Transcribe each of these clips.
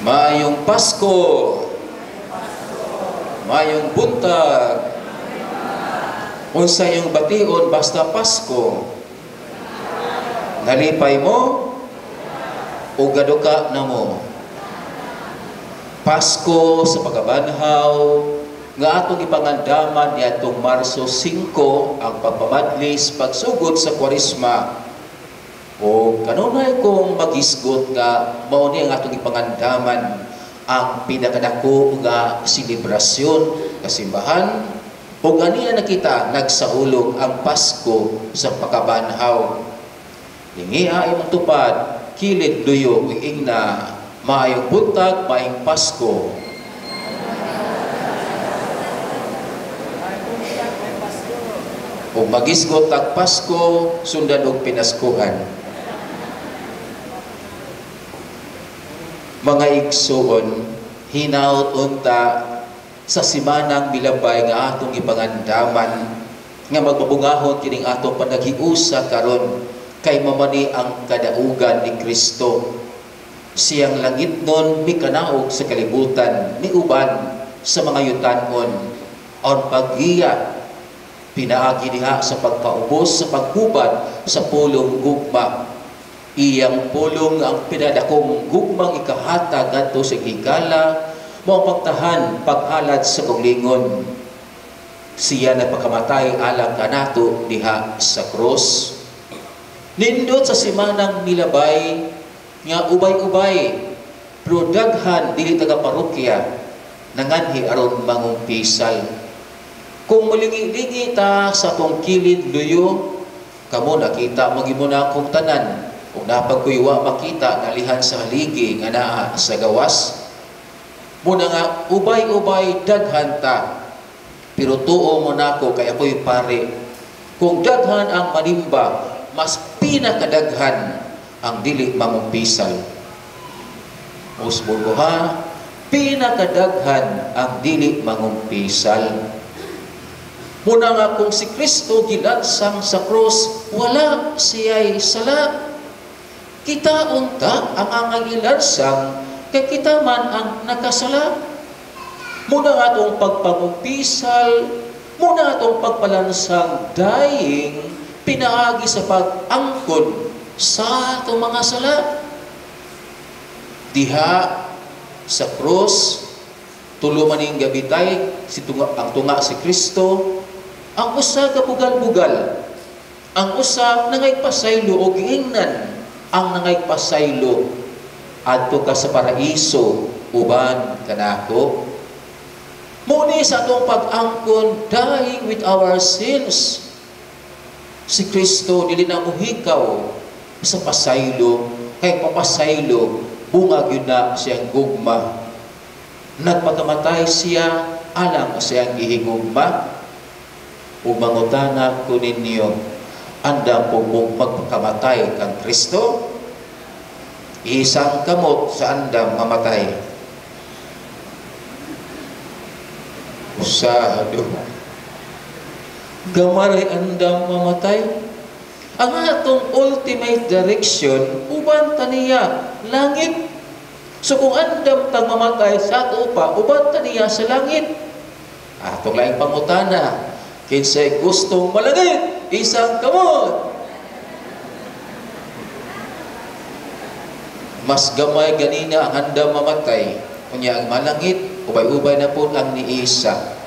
Maayong Pasko, maayong buntag, unsa yung bation basta Pasko. Nalipay mo o gaduka na mo. Pasko sa pagkabanhaw nga atong ipangandaman ni atong Marso 5 ang pagpamadlis pagsugod sa Kwaresma. O kanunay kong magisgot nga mao ni ang atong ipangandaman ang pinakadako nga selebrasyon kasimbahan o ganiya na kita nagsaulog ang Pasko sa pagkabanhaw. Lingia imong tupad kilid luyo ing na maayong buntag, maayong Pasko. O magisgot ang Pasko sundan og pinaskuhan. Mga igsoon, hinaut unta sa simanang milabay nga atong ipangandaman nga magbabungahon kining atong panaghiusa karon kay mamani ang kadaugan ni Kristo. Siyang langit nun mikanaog sa kalibutan ni uban sa mga yutanon on paggiya pinaagi diha sa pagpaubos sa paghubad sa pulong gugma. Iyang pulong ang pinadakong gugmang ikahatag ngadto sa higala mao pagtahan paghalad sa kuglingon. Siya nagpakamatay alang kanato diha sa krus. Nindot sa simanang milabay nga ubay-ubay pero daghan dili taga parokya nanganhi aron mangumpisal. Kung mulingi-lingi ta sa atong kilid luyo kamo nakita magimuna akong tanan. Kung napagkuywa makita nalihan sa haligi nga naa sa gawas, muna nga ubay-ubay daghan ta, pero tuo mo nako kay ako'y pare. Kung daghan ang manimba, mas pinakadaghan ang dili mamumpisal. Usbon ko ha, pinakadaghan ang dili mangumpisal. Muna nga kung si Kristo gilansang sa krus, wala siya'y sala. Kita unta ang angangilansang kay kita man ang nakasala. Muna nga itong pagpangumpisal, muna itong pagpalansang daing pinaagi sa pag-angkon sa itong mga sala. Diha sa krus, tulumaning gabitay ang tunga si Kristo, ang usa kabugal-bugal, ang usa nangay pasaylo o giingnan, ang nangay pasaylo adto ka sa paraiso uban kanako. Muni sa atong pag-angkon dying with our sins. Si Kristo dili na muhikaw sa pasaylo kay papasaylo bungag yun na siyang gugma. Nagpagamatay siya alang siyang gihigugma. Ug mangutana ko ninyo, anda po mong magpakamatay kang Kristo? Isang kamot sa andam mamatay. Usado. Gamaray andam mamatay. Ang atong ultimate direction, uban taniya, langit. So kung andam tang mamatay sa ato pa, uban taniya sa langit. Atong laing pangutana, kinsay gustong malangit, isang kamot. Mas gamay ganina ang handam mamatay, kunya ang malangit, ubay-ubay na po ang ni Isa.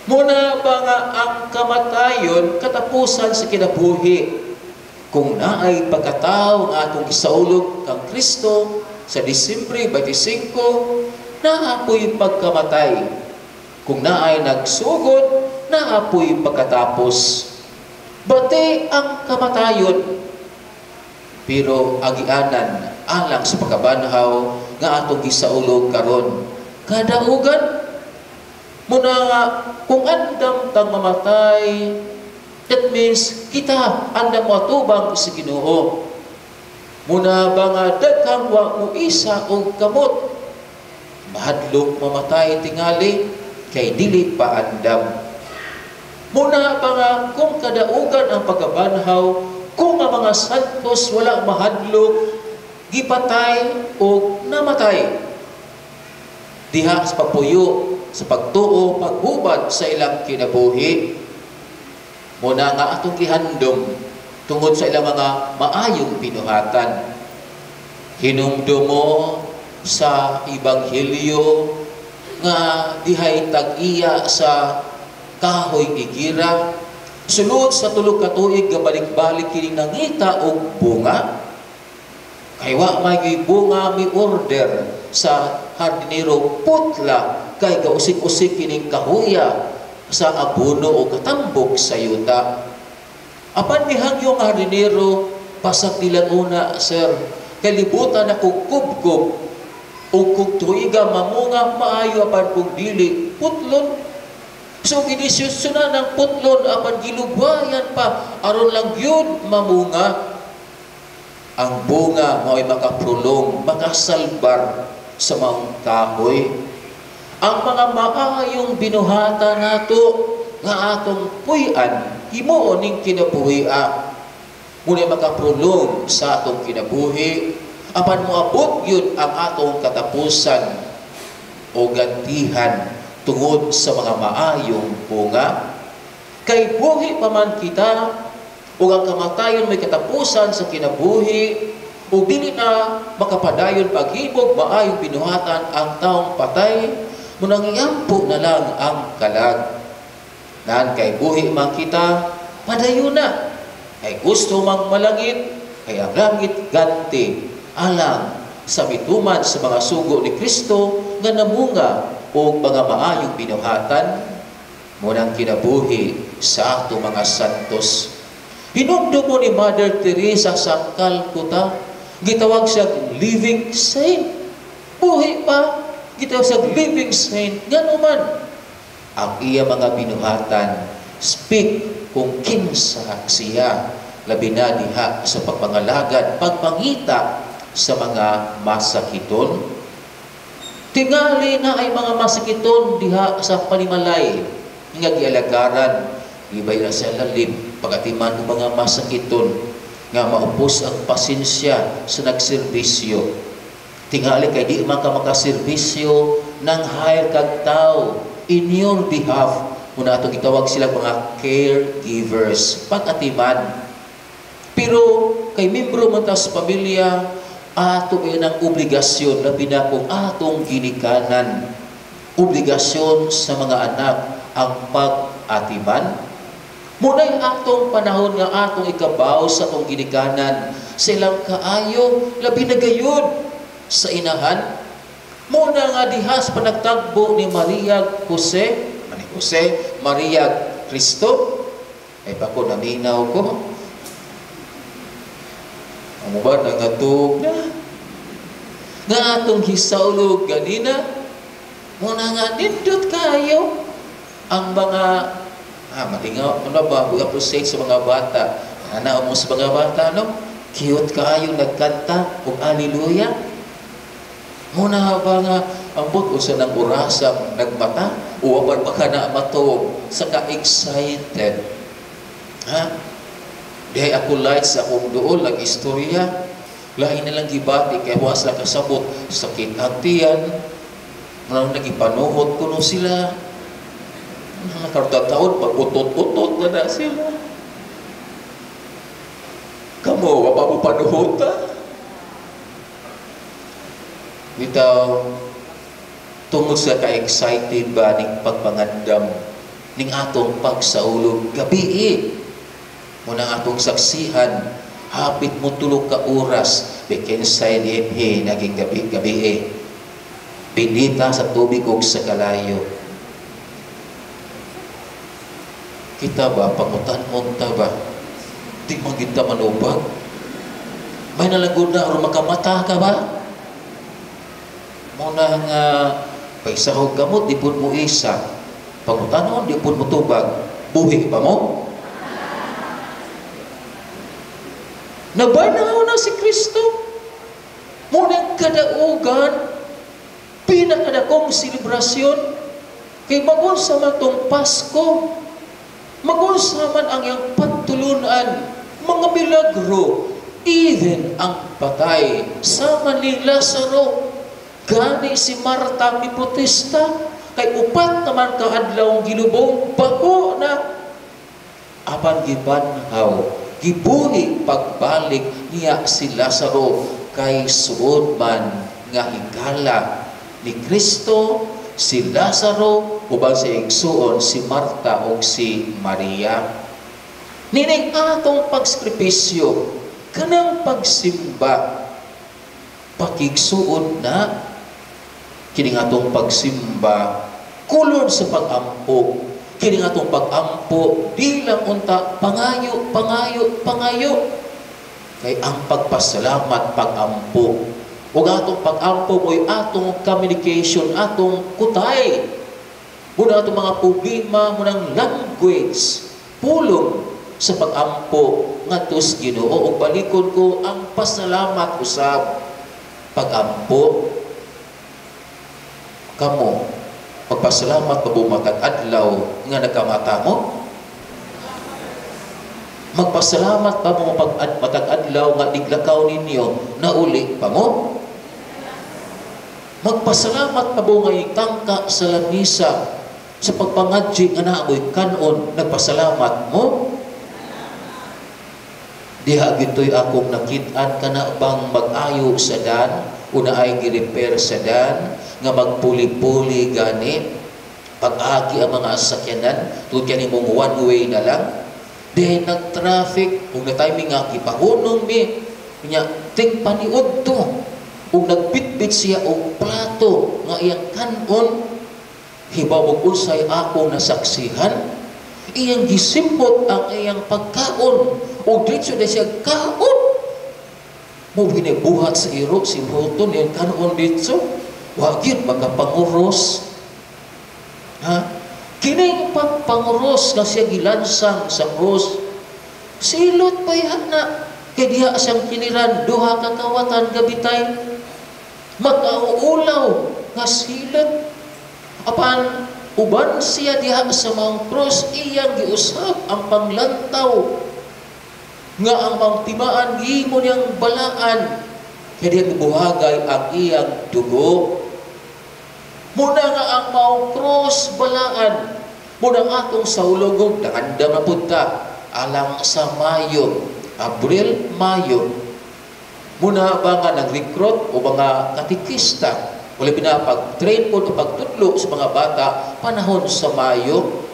Muna ba nga ang kamatayon katapusan sa kinabuhi? Kung naay pagkatao nga atong gisaulog kang Kristo sa Disyembre 25, naapoy pagkamatay. Kung naay nagsugod, naapoy pagkatapos. Bati ang kamatayon. Pero agianan alang sa pagkabanhaw nga atong gisaulog karon. Kadaugan muna nga kung andam tang mamatay, that means kita andam mo atubang sa Ginoo. Muna ba nga daghang wa mo isa og kamot, mahadlok mamatay tingali kay dili pa andam. Muna ba nga kung kadaugan ang pagkabanhaw, kung ang mga santos wala mahadlok, gipatay o namatay. Diha sa pagpuyo, sa pagtuo, paghubad sa ilang kinabuhi. Muna nga atong gihandom tungod sa ilang mga maayong binuhatan. Hinumdumo sa Ebanghelyo nga dihay tag-iya sa kahoy igira. Sulod sa tulog ka tuig nga balik-balik kining nangita og bunga. Kay wa may bunga mi order sa hardinero putla kay gausik-usik kining kahuya sa abono o katambok sa yuta. Apan dihang yung hardinero pasag dilan una, sir, kalibutan ako kubkob o kung tuiga mamunga maayo apan kung dili putlon. So ginisyosyona ng putlon apan gilugwayan pa aron lang yun mamunga. Ang bunga mo'y makaprulong, makasalbar sa mga kahoy. Ang mga maayong binuhata nato nga atong puy-an, himuon ning kinabuhi-a. Muna makaprulong sa atong kinabuhi, apan moabot yun ang atong katapusan o gantihan tungod sa mga maayong bunga. Kay buhi pa man kita, o ang kamatayon may katapusan sa kinabuhi, o dili na makapadayon paghibog maayong binuhatan ang taong patay, munang iampo na lang ang kalag. Nan kay buhi man kita, padayon na. Kay gusto mang malangit, kay ang langit ganti, alang sa bituman sa mga sugo ni Kristo nga namunga o mga maayong binuhatan, munang kinabuhi sa ato mga santos. Hinumdumo ni Mother Teresa sa Calcutta, gitawag siya living saint. Buhi pa, gitawag siya living saint. Ngano man, ang iya mga binuhatan, speak kung kinsa siya, labi na diha sa pagpangalagad, pagpangita sa mga masakiton. Tingali na ay mga masakiton diha sa panimalay, nga gialagaran, ibay na sa lalim, pagatiman ng mga masakiton nga maupos ang pasensya sa nagserbisyo. Tingali kay di man ka makaserbisyo ng hire kag tao in your behalf. Muna itong itawag sila mga caregivers, pagatiman. Pero kay membro mo ta sa pamilya, ato yun ang obligasyon, labi na kung atong ginikanan. Obligasyon sa mga anak ang pag-atiman. Muna'y atong panahon nga atong ikabaw sa atong ginikanan, silang kaayo, labi na gayud sa inahan. Muna nga dihas panagtagbo ni Maria Cristo, ay pa ko naminaw ko. Ang ba nangatog na? Nga atong hisaulog ganina, muna nga nindot kayo ang mga malingaw, ano ba, appreciate sa mga bata. Ano mo sa mga bata, no? Cute kayo, nagkanta, kung hallelujah. Muna ba nga, ang buto sa nang orasang nagmata, uwabar pa ka na matog, sa ka-excited. Ha? Dihay ako light sa akong doon, nag-istorya. Lain na lang gibati, kaya was lang kasabot, sakit hatiyan. Marang nagipanuhot ko no sila. Nakartataon, pag-utot-utot na sila. Kamu, wapa mo panuhota? Bitaw, tungod sa ka-excited ba ning pagpangandam ning atong pagsaulog gabi muna atong saksihan, hapit mo tulog ka oras, bikinsay ni naging gabi. Pinita sa tubig ug sa kalayo. Kita ba, pangutan-unta ba? Di man kita manubag? May nalagod na, o makamata ka ba? Muna nga, paisahog gamot, di po mo isa. Pangutanon, di po mo tubag. Buhi pa mo? Nabanaw na si Kristo. Muna kadaugan, pinakadakong selebrasyon, kay magun sa matong Pasko, magun sa man ang iyang pagtulunan, mga milagro, Even ang patay sa ni Lazaro, gani si Marta mi protesta, kay upat naman kaadlaw gilubong bago na. Apan gibanhaw, gibuhi pagbalik niya si Lazaro, kay suod man nga higala ni Kristo si Lazaro ubang si igsuon si Marta o si Maria. Nining atong pagskripisyo, kanang pagsimba, pakigsuon na kining atong pagsimba kulod sa pag-ampo. Kining atong pag-ampo di lang unta pangayo, pangayo, pangayo. Kay ang pagpasalamat pag-ampo. Ug atong pag-ampo mo'y atong communication, atong kutay. Muna atong mga problema, munang language, pulong sa pag-ampo ngadto sa Ginoo. Ug balikon ko ang pasalamat usab pag-ampo. Kamo pagpasalamat pabumatag adlaw nga nagkamata mo. Magpasalamat pa mo pag-matag adlaw nga diglakaw ninyo na uli pa mo. Magpasalamat pa mo nga tangka sa lamisa sa pagpangadji nga naamoy kanon, nagpasalamat mo. Diha gito'y akong nakit-an ka na bang mag-ayo sa dan, una ay gi-repair sa dan, nga magpuli-puli gani, pag-agi ang mga sakyanan, tulad yan mong one way na lang, dihay nag-traffic, kung na-timing nga, kipahunong mi, kanya, ting paniod to, kung nagbitbit siya o plato, nga iyang kanon, hibaw mo usay akong nasaksihan, iyang gisimpot ang iyang pagkaon, o dito na siya kaon. Mo binibuhat sa iro, si Bruton, yung kanon dito, wagin makapanguros. Ha? Kining pagpanguros nga siya gilansang sa krus, silot pa yan na, kaya diha siyang kiniran, duha kakawatan gabitay, mag-aulaw nga silot. Apan, uban siya diha sa mga krus, iyang giusap ang panglantaw, nga ang mangtimaan gimo niyang balaan, kaya diya bubuhagay ang iyang dugo. Muna nga ang maong cross balaan, muna nga atong saulogog, nakanda na punta, alang sa Mayo, Abril, Mayo. Muna ba nga nag-recruit o mga katikista, wala pinapag-train po o pagtutlo sa mga bata, panahon sa Mayo.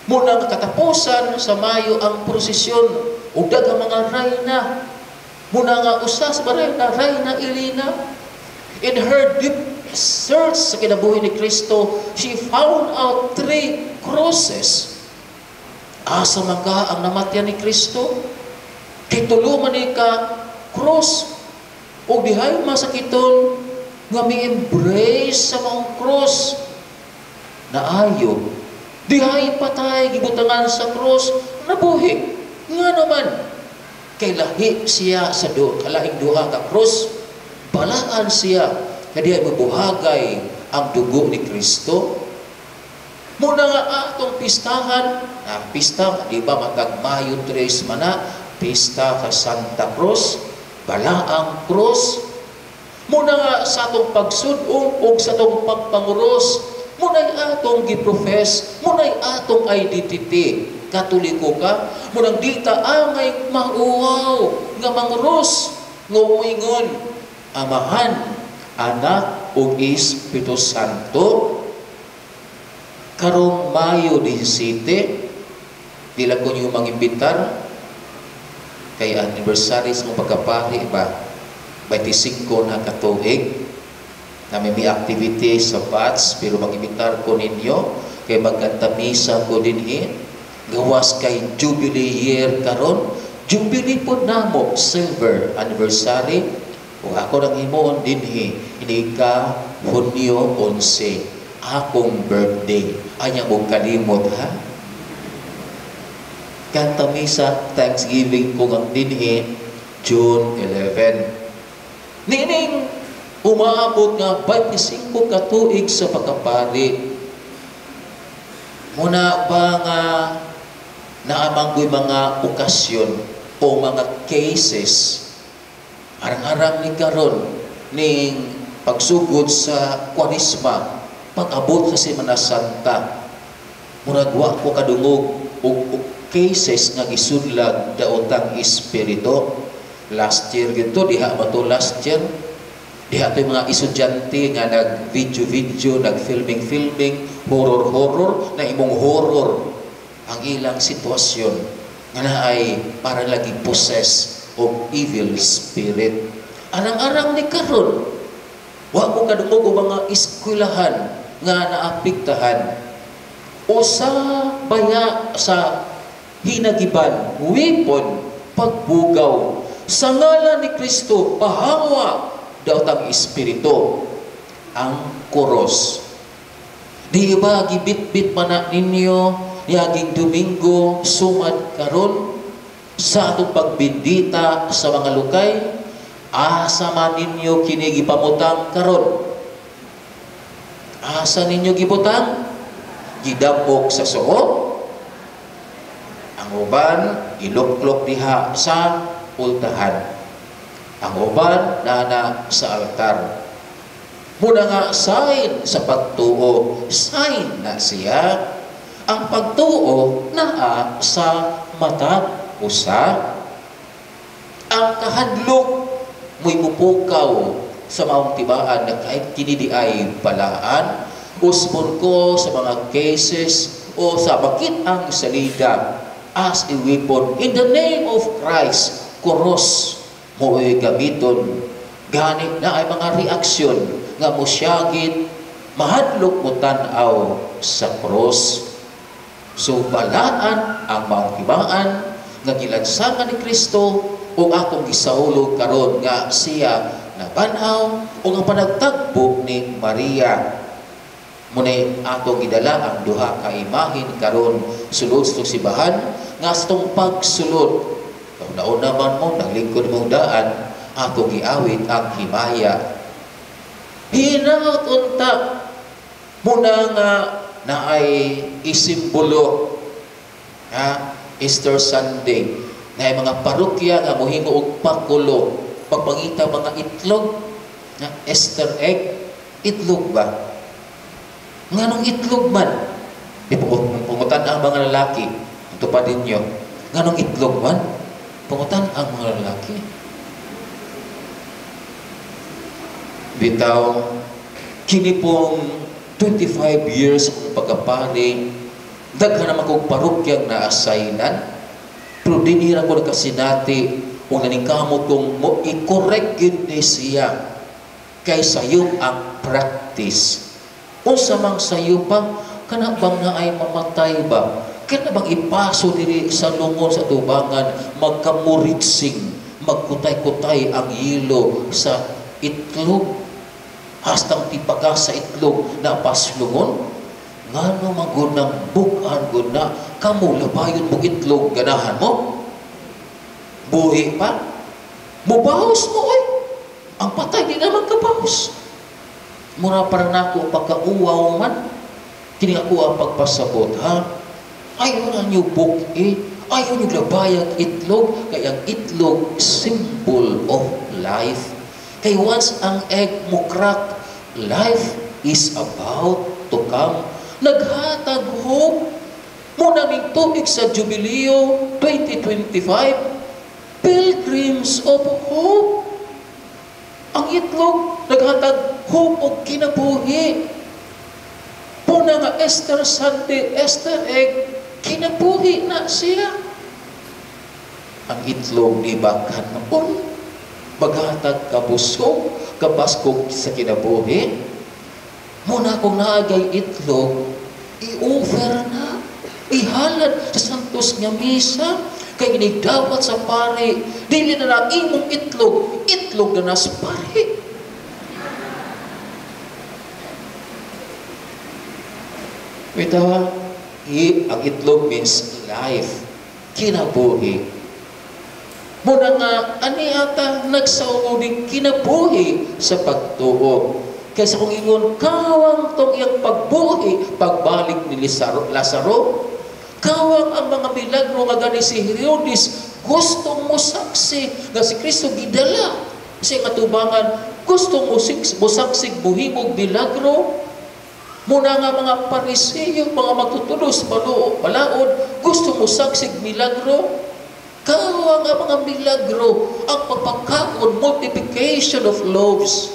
Muna nga katapusan sa Mayo ang prosesyon, o dagang mga rayna. Muna nga usas ba rayna Elena, in her deep search sa kinabuhi ni Kristo, she found out 3 crosses. Asa man ka ang namatyan ni Kristo? Kay tuluman ni ka cross. O dihay masakiton nga mi-embrace sa mga cross na ayo. Dihay patay gibutangan sa cross nabuhi. Nga naman, kay lahi siya sa kalaing duha ka cross, balaan siya, kaya mabuhagay ang dugo ni Kristo. Muna nga atong pistahan, pista, di ba matag Mayo 3 mana, pista ka Santa Cruz, balaang cross. Muna nga sa atong pagsudong o sa atong pagpanguros, muna'y atong giprofess, muna'y atong identity. Katoliko ka, munang dita angay mauwaw nga manguros, nga umingon, Amahan, Anak, ug Espiritu Santo. Karong Mayo 17, dila ko niyo mangimbitar kay anniversary sa mong pagkapari ba, 25 na katuig, na may activity sa BATS, pero mag-imbitar ko ninyo, kay magkantamisa ko din gawas kay Jubilee year karon, Jubilee po namo, silver anniversary, kung ako nang himoon din hindi ka Hunyo 11, akong birthday. Anya mo kalimot ha? Kantamisa, Thanksgiving ko ang din June 11. Nining, umaabot nga 25 katuig sa pagkapari. Muna ba nga naamanggoy mga okasyon o mga cases Arang-arang ni karon ning pagsugod sa Kwaresma, pag-abot sa Semana Santa, murag wa ko kadungog og cases nga gisunlag daotang espiritu. Last year gito, diha ba to last year? Diha to yung mga estudyante nga nag-video, nag-filming, horror, na imong horror ang ilang sitwasyon nga na ay para lagi possess of evil spirit. Arang-arang ni karon, wa ko kadungog og mga eskwelahan nga naapektahan o sa baya sa hinagiban, weapon, pagbugaw sa ngalan ni Kristo, pahawa daw tang espiritu ang kuros. Di ba gibit-bit man na ninyo yaging Domingo sumad karon sa atong pagbindita sa mga lukay? Asa man ninyo kini gipamutang karon? Asa ninyo gibutang? Gidapok sa suot. Ang uban iluklok diha sa ultahan. Ang uban nana sa altar. Muna nga sign sa pagtuo, sign na siya. Ang pagtuo naa sa mata usa. Ang kahadlok mo'y mupukaw sa maong tibaan na kahit kini di ay balaan, usbon ko sa mga cases o sa bakit ang salida as a weapon in the name of Christ. Kuros mo'y gamiton. Ganit na ay mga reaksyon nga musyagit, mahadlok mo tanaw sa cross. So balaan ang maong tibaan nga gilansangan ni Kristo o atong gisaulog karon nga siya nabanhaw o nga panagtagbo ni Maria. Munay atong gidala ang duha ka imahin karon sulod sa sibahan nga sa tong pagsulod. Nauna man mo naglingkod mong daan atong giawit ang himaya. Hinaut unta muna nga na ay isimbolo Easter Sunday na mga parokya nga mohimo og pakulo pagpangita mga itlog na Easter egg. Itlog ba? Nganong itlog man? Pungutan ang mga lalaki. Ito pa din nyo. Nganong itlog man? Pungutan ang mga lalaki. Bitaw, kini pong 25 years ang pagkapari, daghan naman kong parukyang na-assignan, pero dinira ko na kasinati kung naningkamot kong mo i-correct yun ni siya kay sayo ang practice. O sa mang sayo pa, kanabang na ay mamatay ba? Kaya bang ipaso diri sa lungon sa tubangan, magkamuritsing, magkutay-kutay ang hilo sa itlog, hastang tipaga sa itlog na paslungon? Ngano magunang bukan guna, kamu labayon mo itlog, ganahan mo? Buhi pa? Mubahos mo ay. Ang patay di naman kabahos. Mura parang nako pagkauwaw man, kini ako ang pagpasabot, ha? Ayaw na niyo buki, ayaw niyo labayag itlog, kaya ang itlog symbol of life. Kay once ang egg mo crack, life is about to come. Naghatag hope. Muna ning tubig sa Jubileo 2025, Pilgrims of Hope. Ang itlog, naghatag hope o kinabuhi. Muna nga Easter Sunday, Easter egg, kinabuhi na siya. Ang itlog ni Bakan noon, maghatag kabusog, kabaskog sa kinabuhi. Muna kung naagay itlog, i-offer na, ihalad sa santos nga misa, kay inigdawat sa pare, dili na lang imong itlog, itlog na nas pare. Bitaw, ang itlog means life, kinabuhi. Muna nga, ani ata nagsaunod din kinabuhi sa pagtuo. Kaysa kung ingon, kawang tong iyang pagbuhi, pagbalik ni Lazaro, kawang ang mga milagro nga gani si Herodes, gustong mo saksi nga si Kristo gidala Kasi nga tubangan, gusto mo musaksig buhimog milagro, muna nga mga Pariseo, mga magtutulos, balaod, gusto mo saksig milagro, kawa nga mga milagro, ang pagpakaon, multiplication of loaves.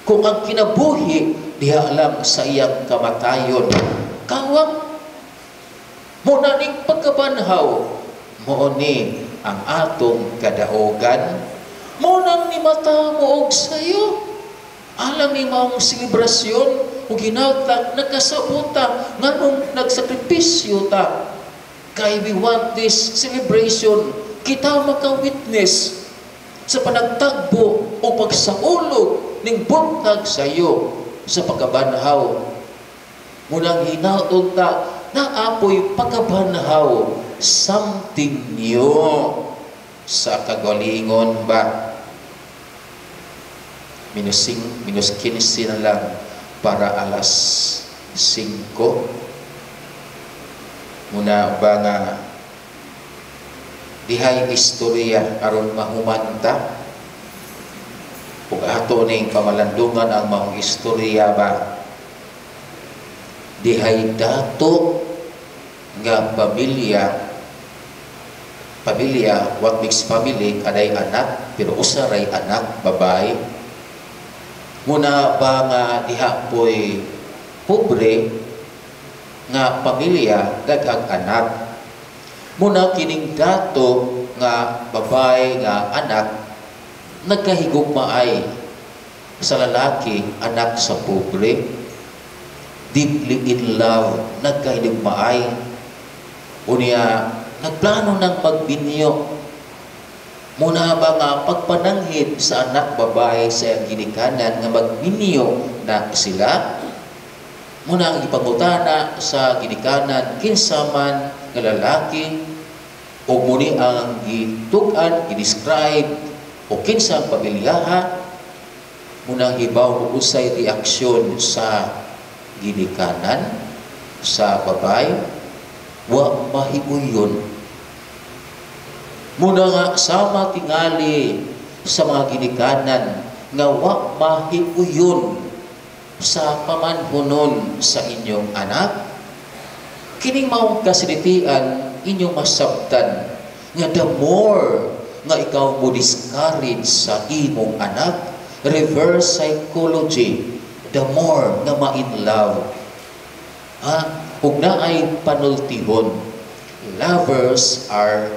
Kung ang kinabuhi, diha lang sa iyang kamatayon. Kawa, muna ning pagkabanhaw, mooni ang atong kadaogan, munang ni mata mo og sayo, alam ni maong selebrasyon, o ginawta, nagkasabuta, nga nung nagsakripisyo ta. Kay we want this celebration, kita maka-witness sa panagtagbo o pagsaulog ning buntag sa iyo sa pagkabanhaw. Munang hinaot ta, naapoy pagkabanhaw, something new sa kagalingon ba? Minus 15 na lang para alas 5. Muna ba nga dihay istorya aron mahumanta ug ato ning pamalandungan ang maong istorya ba? Dihay dato nga pamilya, what makes family, aday anak, pero usaray anak, babae. Muna ba nga diha po'y pobre nga pamilya, daghang anak. Muna kining dato nga babae nga anak, nagkahigugmaay sa lalaki, anak sa pobre, deeply in love, nagkahigugmaay. Unya, nagplano ng pagbinyo. Muna ba nga pagpananghid sa anak babae sa ginikanan nga magbinyo na sila, muna ang ipangutana sa ginikanan kinsa man nga lalaki o muni ang gitugan, i-describe o kinsa ang pamilyaha, muna ang ibaw o usay reaksyon sa ginikanan sa babae, wa mahiuyon. Muna nga sama tingali sa mga ginikanan nga wa mahiuyon sa pamanhunon sa inyong anak. Kining maong kasilitian inyong masabtan nga the more nga ikaw mo discourage sa imong anak, reverse psychology, the more nga ma-in love. Ug naay panultihon, lovers are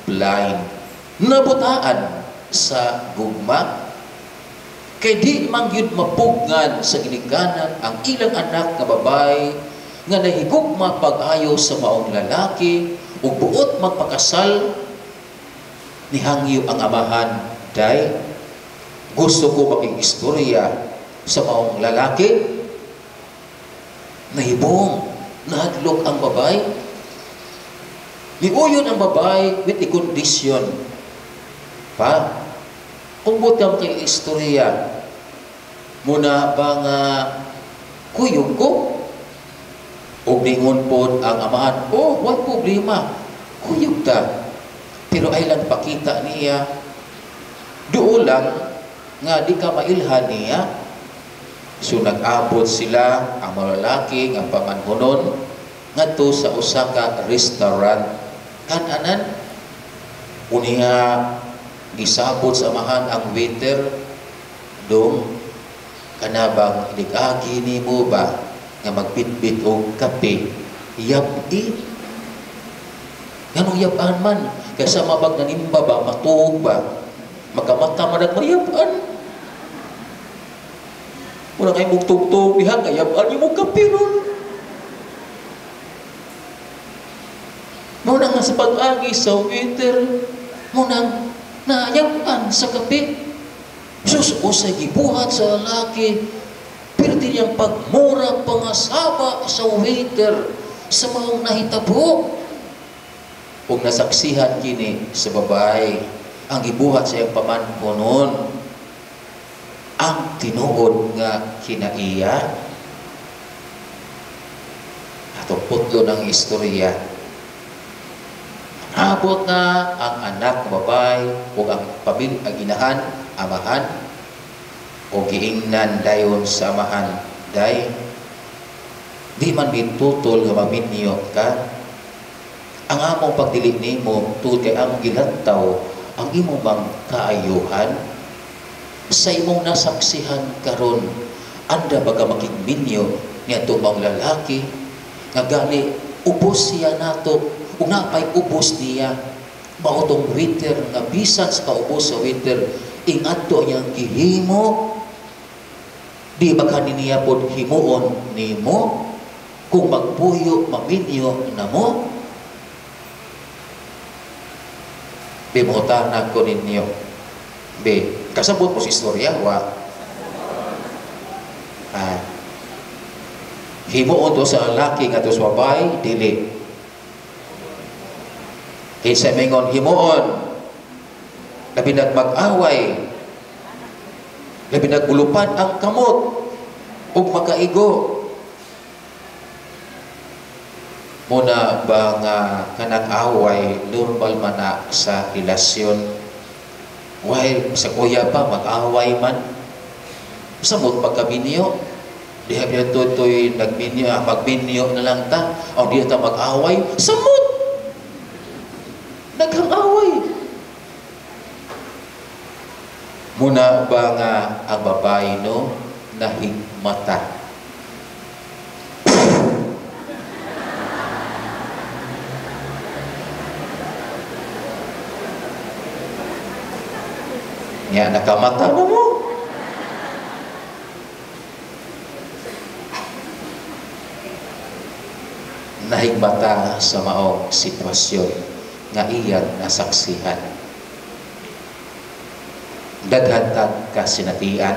blind. Nabutaan sa gugma, kay di man gyud mapugnan sa ginikanan ang ilang anak nga babae nga nahigugma pag-ayo sa maong lalaki ug buot magpakasal, nihangyo ang amahan, day, gusto ko makikistorya sa maong lalaki, nahibong, nahadlok ang babae, niuyon ang babae with a condition. Pa, kung butang kay istorya, muna ba nga kuyog ko? O ningon po ang amahan, oh, what problema? Kuyog ta. Pero ay lang pakita niya, doon lang nga di ka mailhan niya. So nag-abot sila, ang mga lalaki, ang pamanhunon, nga to sa Osaka restaurant. Kananan, uniya, gisabot sa amahan ang waiter, dong, kanabang ligagi ni mo ba, nga magbitbit o kape, yabi. Ganong yaban man, kaysa mabag nanimba ba, matuog ba, magamata man mayabaan. Muna kayo mugtugtog, diha, kayabaan yung kape ron. Muna nga sa pag-agi sa waiter, muna naayaan sa kape. Sus, usay gibuhat sa lalaki, pero di niyang pagmura, pangasaba sa waiter, sa mga nahitabo. Kung nasaksihan kini sa babae, ang gibuhat sa iyang pamanhunon, ang tinuod nga kinaiya. Ato putlo ng istorya. Abot na ang anak ng babae o ang pamilya, ang inahan, amahan o giingnan dayon sa amahan day di man bitutol nga maminyo ka ang among pagdili nimo tungod kay among gilantaw ang imong bang kaayuhan sa imong nasaksihan karon anda baga makigminyo niya tumang lalaki nga gali ubos siya nato ug napay ubos niya mautong winter nga bisan sa kaubos sa winter ingadto niyang gihimo di ba kaniniya pod himuon nimo kung magpuyo maminyo na mo bimutana ko ninyo kasabot po sa istorya wa himuon to sa lalaki nga to sa babae dili kinsa mingon himuon labi nagmag-away labi naggulupan ang kamot ug makaigo muna ba nga kanang away normal man na sa relasyon while sa kuya pa mag-away man samot pagkaminyo diha biya to'y magminyo na lang ta o diya ta mag-away samot naghang away muna ba nga ang babae no nahigmata niya nakamata na mo nahigmata sa maong sitwasyon nga iyang nasaksihan daghan tag kasinatian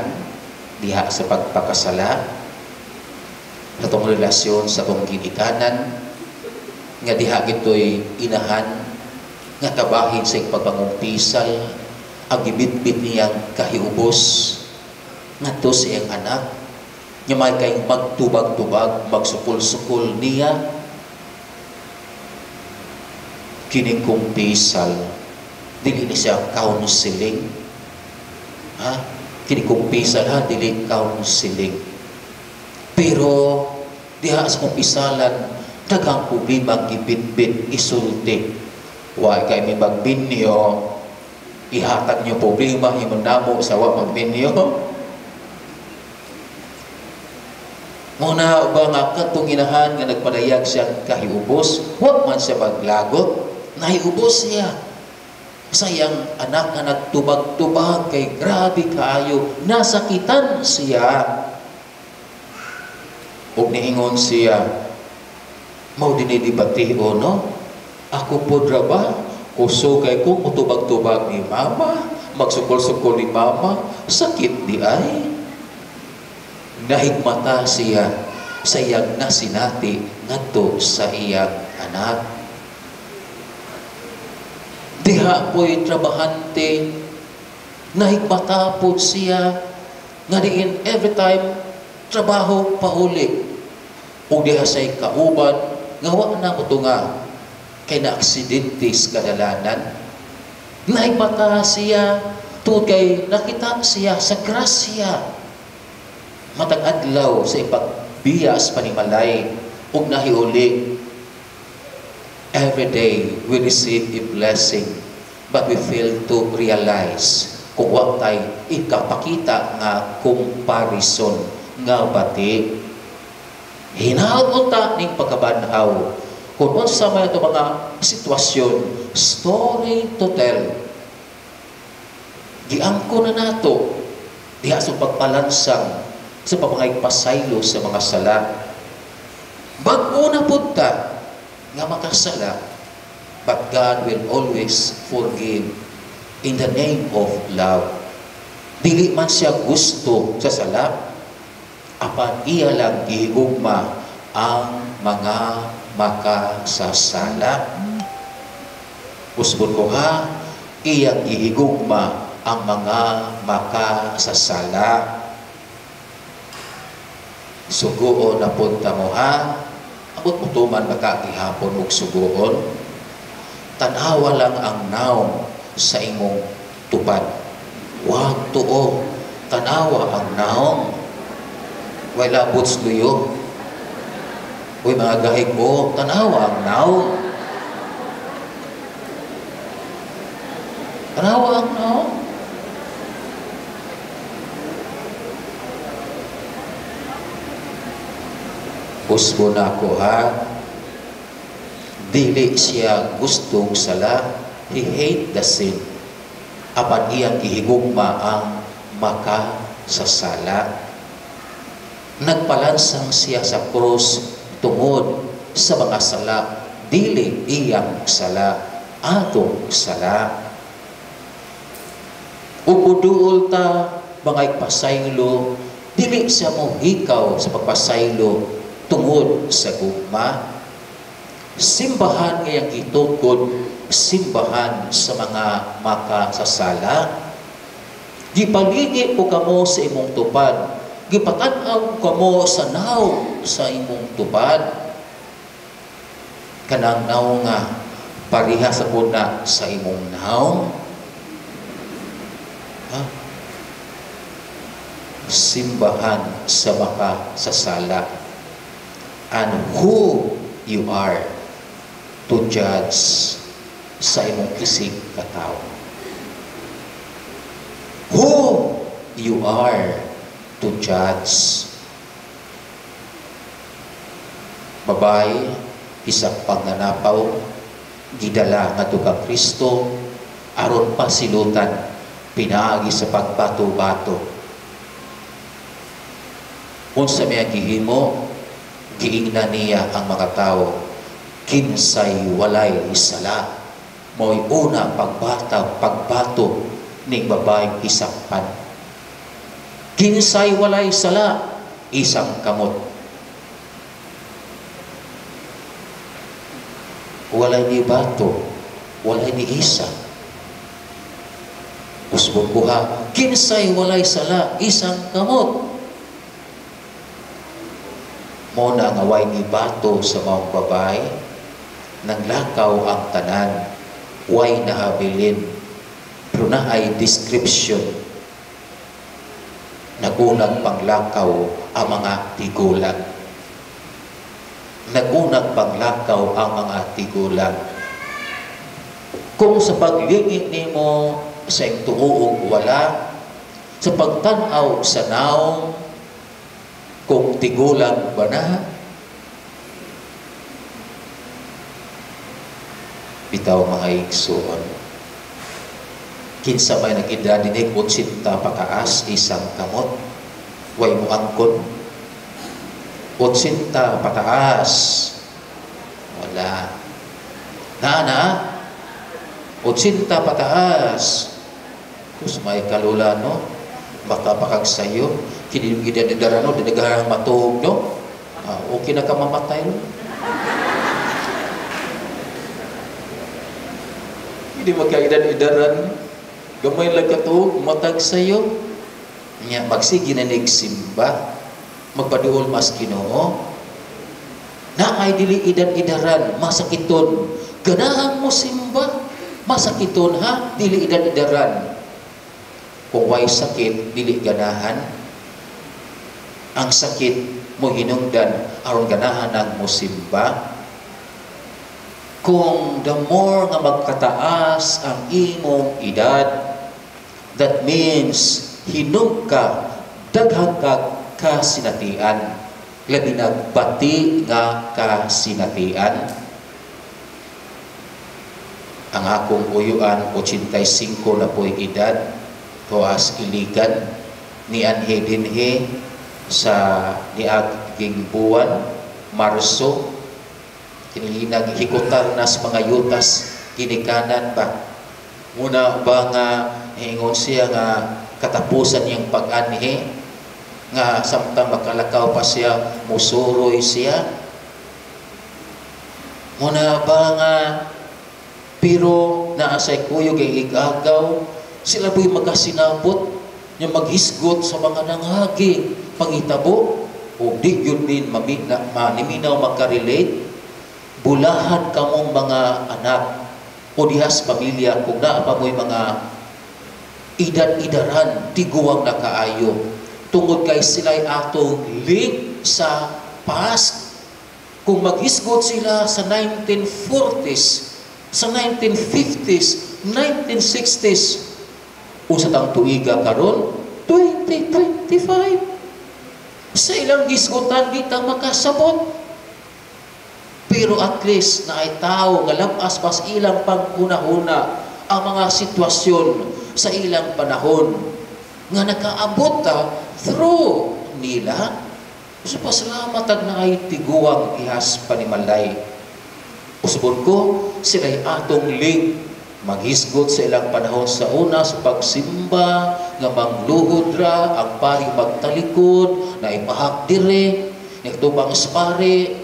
diha sa pagpakasala natong relasyon sa tong ginikanan nga diha gitoy inahan nga kabahin sa pagpangumpisal ang gibitbit niyang kahiubos ngadto sa iyang anak nga may kayong magtubag-tubag magsukol-sukol niya kining kumpisal dili ni siya counseling kining kumpisal dili counseling pero diha sa kumpisalan daghang problema gibitbit isulti wa kay may magbinyo ihatag niyo problema imong namo sa wa magbinyo muna ba nga katong inahan nga nagpadayag siya kahiubos wa man siya maglagot nahiubos siya sayang anak nga nagtubag-tubag kay grabe kaayo nasakitan siya ug niingon siya mao dinhi debatiho no ako pod ra ba kuso kay ko mutubag-tubag ni mama magsukol-sukol ni mama sakit di ay nahigmata siya sa iyang nasinati ngadto sa iyang anak diha po'y trabahante nahigmata po siya nga diin every time trabaho pauli o diha sa'y kauban nga wa na mo nga kay na-aksidentes kadalanan nahigmata siya tungod kay nakita siya sa grasya matag adlaw sa ipagbias panimalay ug nahiuli every day we receive a blessing but we fail to realize kung wa tay ikapakita nga comparison nga bati hinaut unta ning pagkabanhaw kung unsa man ato mga sitwasyon story to tell giangko na nato diha sa pagpalansang sa pamangaypasaylo sa mga sala bag-o na pud ta nga makasala but God will always forgive in the name of love dili man siya gusto sa sala apan iya lang gihigugma ang mga makasasala usbon ko iyang gihigugma ang mga makasasala suguon na punta mo abot mo tuman makakihapon og suguon tanawa lang ang naong sa imong tupad Wag tuo, tanawa ang naong. Way labots luyo. Uy, mga gahig ko, tanawa ang naong. Tanawa ang naong. Usbo na ako ha. Dili siya gustong sala. He hate the sin. Apan iyang gihigugma ang makasasala. Nagpalansang siya sa krus tungod sa mga sala. Dili iyang sala. Atong sala. Upuduol ta mga ipasaylo. Dili siya mo hikaw sa pagpasaylo tungod sa gugma. Simbahan ngayang gitungkod, simbahan sa mga makasasala. Gipaligi po kamo sa imong tupad. Gipatanaw kamo sa naw sa imong tupad. Kanang naw nga pariha sa puna sa imong naw. Ha? Simbahan sa makasasala. And who you are to judge sa imong kisig katao. Who you are to judge. Babae, isang pangganapaw, gidala nga ka Kristo, aron pasilutan, pinaagi sa pagbato-bato. Unsa may gihimo, giingna niya ang mga tao, kinsay walay sala. Mo'y una pagbato ning babaeng isakpan. Kinsay walay sala, isang kamot. Walay ni bato, walay ni isa. Usbon ko ha, kinsay walay sala, isang kamot. Muna nga way ni bato sa mga babae, nanglakaw ang tanan, way nahabilin, pero na ay description. Nagunag panglakaw ang mga tigulang. Nagunag panglakaw ang mga tigulang. Kung sa paglingit nimo sa tuuog wala, sa pagtanaw sa naong, kung tigulang ba na, bitaw mga igsoon. Kinsa may nag-idadinig, 80 pataas, isang kamot. Way mo angkon. 80 pataas. Wala. Na, 80 pataas. Kung may kalula, no? Baka pakagsayo. Kinigidadara, no? Dinagarang matuog, no? Okay na ka mamatay, no? Hindi magkaidan-idaran. Gamay lang katuog, matag sayo. Magsige na nagsimba. Magpaduol mas Ginoo. Na ay dili idan-idaran, masakiton. Ganahan mo simba. Masakiton ha, dili idan-idaran. Kung way sakit, dili ganahan. Ang sakit mo hinungdan, aron ganahan ang musimba. Kung the more nga magkataas ang imong edad, that means hinug ka, daghang kasinatian, labi nagbati nga kasinatian. Ang akong uyuan, 85 na po'y edad, tuas iligan, ni anhe dinhe, sa niaging buwan, Marso, kinihinag hikutar na sa mga yutas, kinikanan ba? Muna ba nga hingon siya nga katapusan niyang pag-anhe, nga samtang makalakaw pa siya, musuroy siya? Muna ba nga pero naasay kuyog ay igagaw, sila po'y magkasinabot, yung maghisgot sa mga nanghaging pangitabo, o di yun din maniminaw magka-relate. Bulahan kamong mga anak o dihas pamilya kung naa pa mo'y mga idan-idaran tiguang na kaayo tungod kay sila'y atong link sa past. Kung mag-isgot sila sa 1940s, sa 1950s, 1960s, usa tang tuiga karon 2025. Sa ilang gisgutan kita makasabot. Pero at least na ay tao nga labas pas ilang pagkunahuna ang mga sitwasyon sa ilang panahon nga nakaabot ta through nila. So pasalamat na ay tiguang ihas panimalay. Usbon ko sila'y atong link maghisgot sa ilang panahon sa una sa pagsimba nga mangluhod ra ang pari magtalikod na ipahak dire nagtubang espare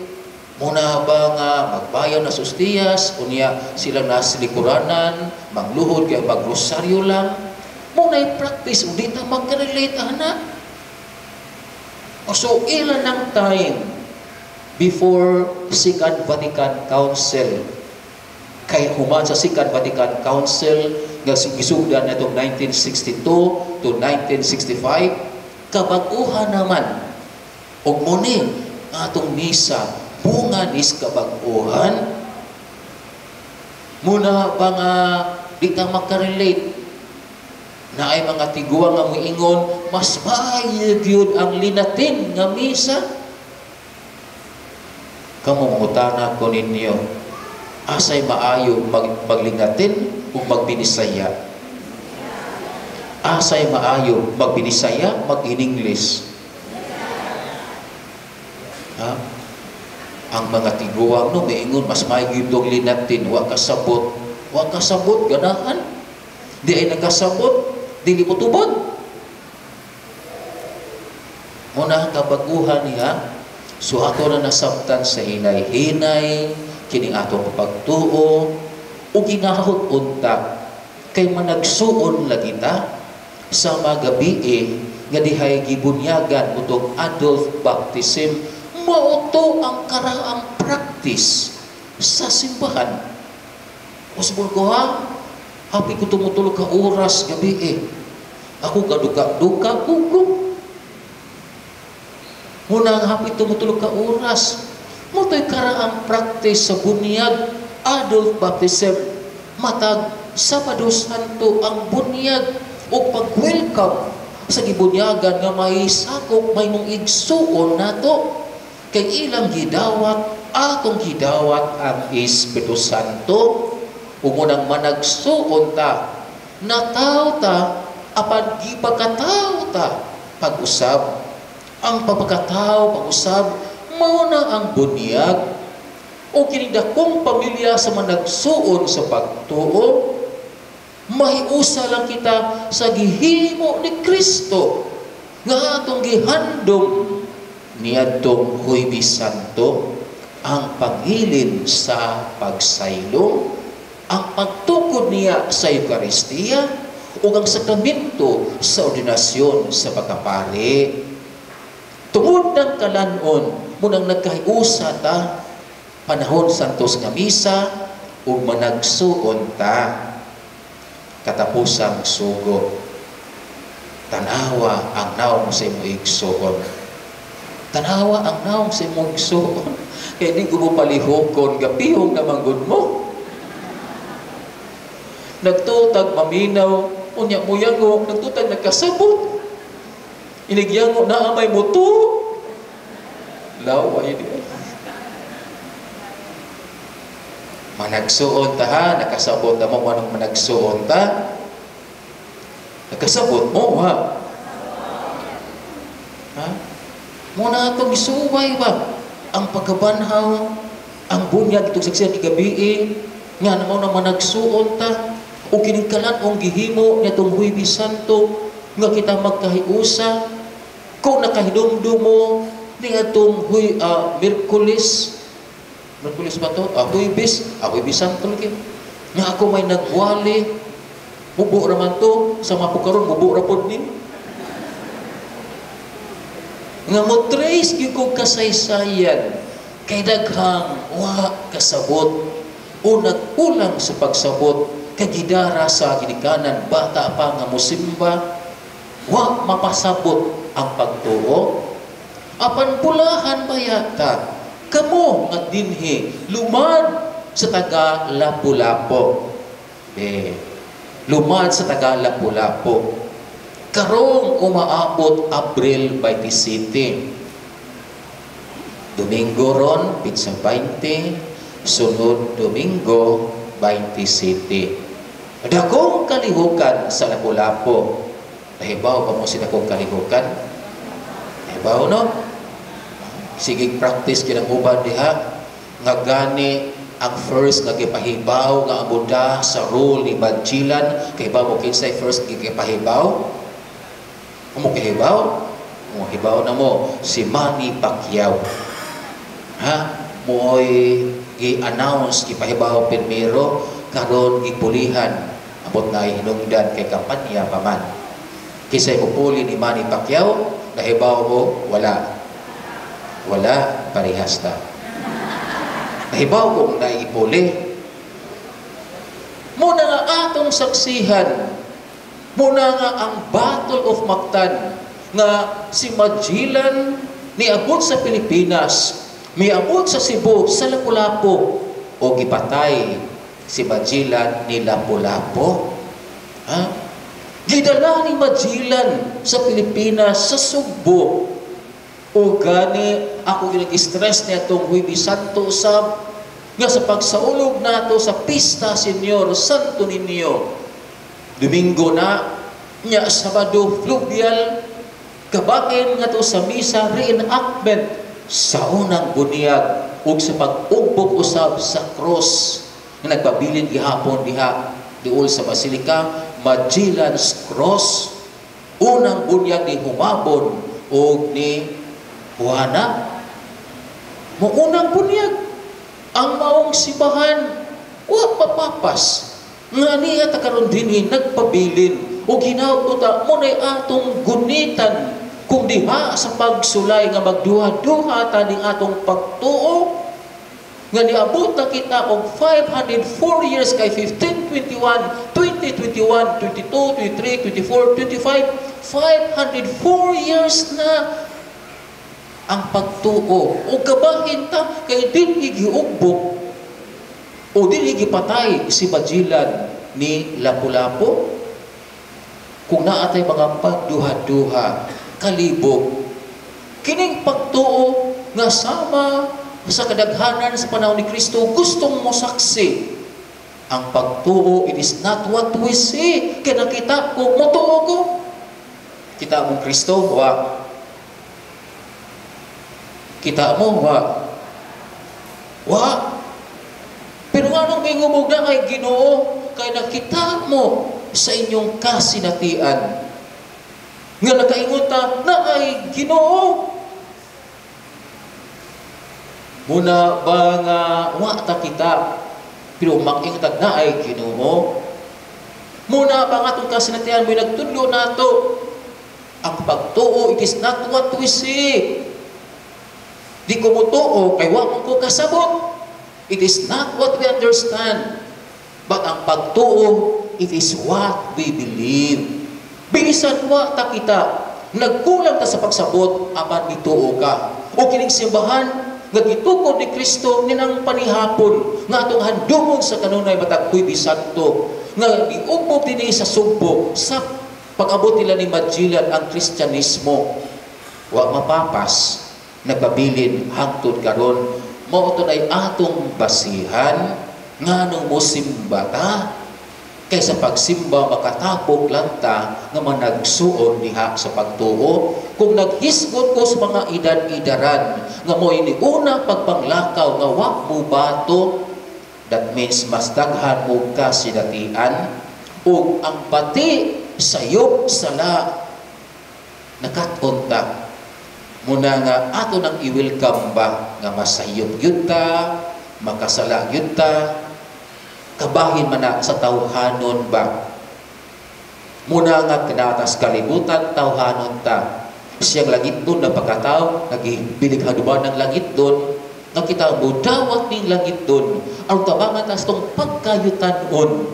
muna ba nga magbayaw na sustiyas unya silang nasilikuраnan magluhod kay magrosaryo lang muna i-practice udi ta magka-relate ana. So ilan ng time before Second Vatican Council kay human sa Second Vatican Council nga gisugdan natong 1962 to 1965 kabag-uhan naman og muni atong misa bunga nis kabag-uhan muna ba nga di ka makarelate na ay mga tiguang nga moingon mas maayog yun ang linatin nga misa. Kamungutana ko ninyo asay maayo maglinatin o magbinisaya? Asay maayo magbinisaya, mag-in-English? Ha? Ang mga tiguang no, maingon mas maayong dong linatin, wa kasabot ganahan. Di ay nagkasabot, dili mo tubag. Muna kabaguhan niya, so ato na nasabtan sa hinay-hinay, kining atong pagtuo, o ginahot unta, kay managsuon lagi ta sa mga gabi nga dihay gibunyagan utong adult baptism. Mauto ang karaang practice sa simbahan. Usbon ko ha, happy ko tumutulog ka oras gabi Ako kaduka-duka kugong. Muna ang happy tumutulog ka oras. Mato'y karaang practice sa bunyag adult baptism. Matag Sabado Santo ang bunyag o pag-welcome sa gibunyagan nga may sakop may mong igsuon nato. Kay ilang gidawat, atong gidawat ang Espiritu Santo. Umunang managsuon ta, nataw ta, apan gipagkataw ta, pag-usab. Ang pagkataw, pag-usab, mauna ang bunyag. O kinidakong pamilya sa managsuon sa pagtuo, mahiusa lang kita sa gihimo ni Kristo, nga atong gihandom niadtong Huwebes Santo, ang pangilin sa pagsaylo, ang pagtukod niya sa Eucharistia, o ang sakramento sa ordinasyon sa pagkapari. Tungod ng kalanon, munang nagkahiusa ta, panahon santos nga misa, o managsuon ta, katapusang sugo. Tanawa ang naong sa imo igsuon. Tanawa ang naong sa imo igsuon. Kaya di ko mo palihokon, gapihong naman gud mo. Nagtutag maminaw, unya mo yango, nagtutag nagkasabot. Inigyango na amay mo to. Laway di. Managsuon ta ha, nakasabot na mo anong managsuon ta. Nakasabot mo ha. Ha? Muna itong isuway ba? Ang pagkabanhaw, ang bunyag itong saksiyan igabi nga naman naman nagsuon ta, o kiningkalan ang gihimo nitong Huwebes Santo, nga kita magkahiusa, kung nakahidumdum mo, ni itong Miyerkules ba ito? Huwebes Santo lagi. Nga ako may nagwali, mubo raman to, sa mapukaron, mubo rapod ni. Nga mo trace yung kasaysayan kay daghang wa kasabot o nagkulang sa pagsabot kay gidara sa ginikanan bata pa nga mosimba, wa mapasabot ang pagtuo. Apan pulahan ba yata kamo nga dinhi lumad sa taga Lapu-Lapu. Lumad sa taga Lapu-Lapu. Karong umaabot Abril 27. Domingo ron, pizza 20, sunod Domingo 27. Dakong kalihukan sa Lapu-Lapu. Nahibaw ba mo si dakong kalihukan? Nahibaw, no? Sige, practice kinang-uban diha. Nga gani ang first nga gipahibaw nga abuda sa rule ni Banchilan. Kay ba mo kinsay first gipahibaw? Mo kahibaw? Mo hibaw na mo si Manny Pacquiao. Ha? Mo'y i-announce gipahibaw primero karon gipulihan abot na hinungdan kay kampanya pa man. Kisay pupuli ni Manny Pacquiao, nahibaw mo wala. Wala parehas ta. Nahibaw kung naipuli. Muna nga atong saksihan, muna nga ang Battle of Mactan, nga si Magellan niabot sa Pilipinas, miabot sa Cebu, sa Lapu-Lapu, o gipatay si Magellan ni Lapu-Lapu. Ha? Gidala ni Magellan sa Pilipinas, sa Cebu. O gani, ako ginag-stress niya itong Huwebes Santo usab, nga sa pagsaulog nato sa Pista Senyor Santo Niño. Domingo na, nya Sabado fluvial, kabakin nga to sa misa reenactment sa unang bunyag ug sa pag-ugbok usab sa cross nga nagpabilin gihapon diha diul sa Basilica, Magellan's Cross. Unang bunyag ni humabon ug ni Juana. Mo unang bunyag ang maong sibahan wa papapas nga niya karon dinhi nagpabilin o ginauta mo na atong gunitan kung diha sa pagsulay nga magduha-duha taning atong pagtuo nga niabot na kita og 504 years kay 1521, 2021, 22, 23, 24, 25, 504 years na ang pagtuo o gabahin ta kay dinhi giugbok o dinhi gipatay si Magellan ni Lapu-Lapu. Kung naatay mga pagduha-duha kalibog kining pagtuo nga sama sa kadaghanan sa panahon ni Kristo gustong mo saksi. Ang pagtuo, it is not what we see. Kaya nakita ko, motuo ko. Kita mo Kristo, wa. Kita mo, wa. Wa. Pero anong may ngumog na kay Ginoo? Kaya nakita mo sa inyong kasinatian. Nga nakaingon ta na ay Ginoo. Muna ba nga wa ta kita pero makingatag na ay Ginoo. Muna ba nga itong kasinatian mo nagtudlo nato ang pagtuo, it is not what we see. Di ko mo tuo kay wa mo ko kasabot. It is not what we understand. But ang pagtuo, it is what we believe. Bisan wa ta kita nagkulang ta sa pagsabot apan gituo ka. O kining simbahan nga gitukod ni Kristo ninang panihapon nga atong handumog sa kanunay matag Huwebes Santo nga giugbok dinhi sa Sugbo sa pag-abot nila ni Magellan ang Kristyanismo. Wa mapapas nagpabilin hangtod karon mao to ay atong basihan nganong mosimba ta kaysa pagsimba makatapok lang ta nga managsuon diha sa pagtuo. Kung naghisgot ko sa mga edad-edaran nga mo iniuna pagpanglakaw nga wa mo bato, that means mas daghan mo kasinatian ug ang pati sayop sala nakaton ta. Muna nga ato nang i-welcome ba nga masayop yun ta, makasala yun ta, kabahin man na sa tawhanon ba. Muna nga kinatas kalibutan tawhanon ta. Siyang langit doon na pagkatao, nagibilig haduman ng langit doon, nakita mo dawat ng langit doon, ang tabangan tas itong pagkayutanon,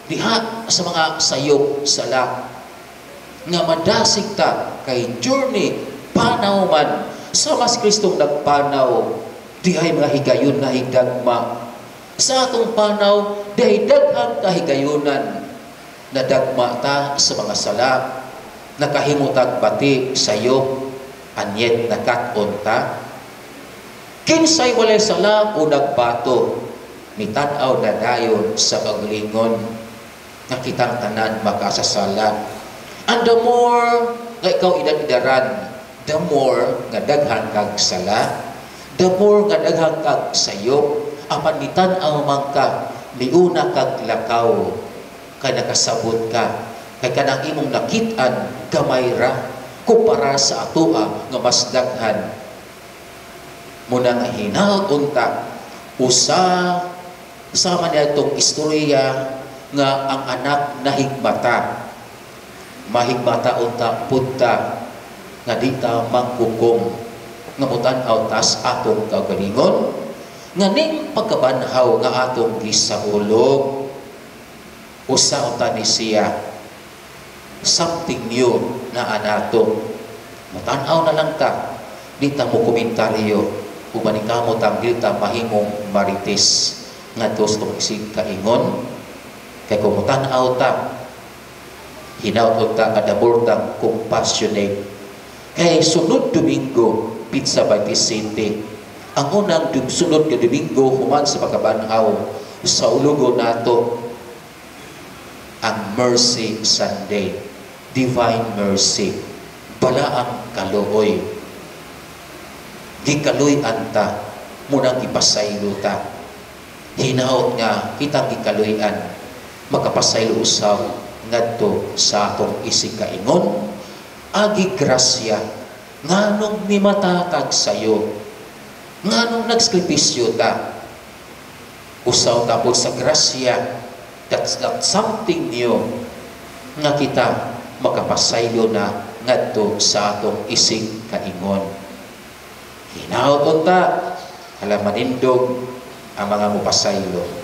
diha sa mga sayop sala nga madasig ta kay journey panaw man sa mas Kristong nagpanaw dihay mga higayon na higdagma sa atong panaw dihay daghang kahigayunan na dagma ta sa mga sala nakahimutag bati sayop anyet nakat-on ta kinsay walay sala o nagbato mitanaw na dayon sa kaglingon nga kitang tanan makasasala. And the more nga ikaw idad-idaran, the more nga daghan kag sala, the more nga daghan kag sayop, apan mitanaw man ka, miuna kag lakaw, kay nakasabot ka, kay kanang imong nakit-an gamay ra kumpara sa atoa nga mas daghan. Muna nga hinaut unta, sama niya itong istorya nga ang anak nahigmata. Mahigmata unta punta nga dita mangkukom nga mutan-aw tas atong kagalingon nga ning pagkabanhaw nga atong gisaulog usa unta ni siya something new na anato mutan-aw na lang ta dita mo komentaryo uban kamo tang dita mahimong marites ngadto sa isig kaingon kay kung mutan-aw ta hinaut ta kadabor tang compassionate kay sunod Domingo pizza 27 ang unang sunod nga Domingo human sa pagkabanhaw sa ulugo nato ang Mercy Sunday, Divine Mercy, balaang kaluoy gikaluy anta munang ipasaylo ta hinaut nga kitang ikaluyan makapasaylo usaw ngadto sa atong isig kaingon agi grasya nganong mimatatag sayo nganong nagskripisyo ta usaw tapos sa grasya that's not something new nga kita makapasaylo na ngadto sa atong isig kaingon hinaut unta hala manindog ang mga mupasaylo